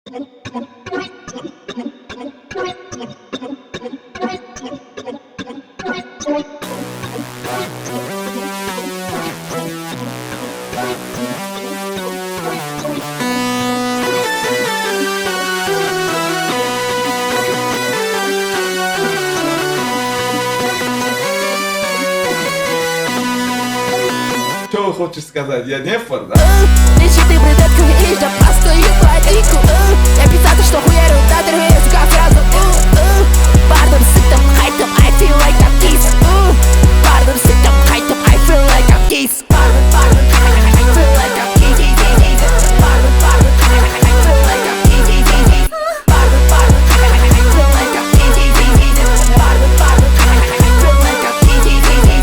Что хочешь сказать? Я не фор, да? Лечи ты брюнетками ишь, да простую блондинку. Я писатель, что хуярю, да тервею, как фразу Бардом, сытым, хайтом, I feel like I'm geese. Бардом, сытым, хайтом, I feel like I'm geese. Бардом, I feel like I'm geese. Бардом, I feel like I'm geese. Бардом, I feel like I'm geese. Бардом, I feel like I'm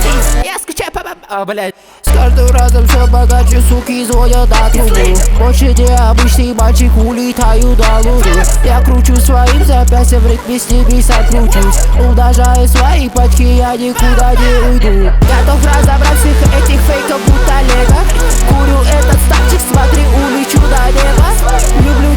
geese. Я скучаю по блядь. С каждым разом все богаче, суки звонят на трубу. Площади обычный мальчик, улетаю до луны. Я кручу своим запястьем, в ритме с ними сотрудничаюсь. Умножаю свои пачки, я никуда не уйду. Готов разобрать всех этих фейков, будто лего. Курю этот стакчик, смотри, улечу до неба. Люблю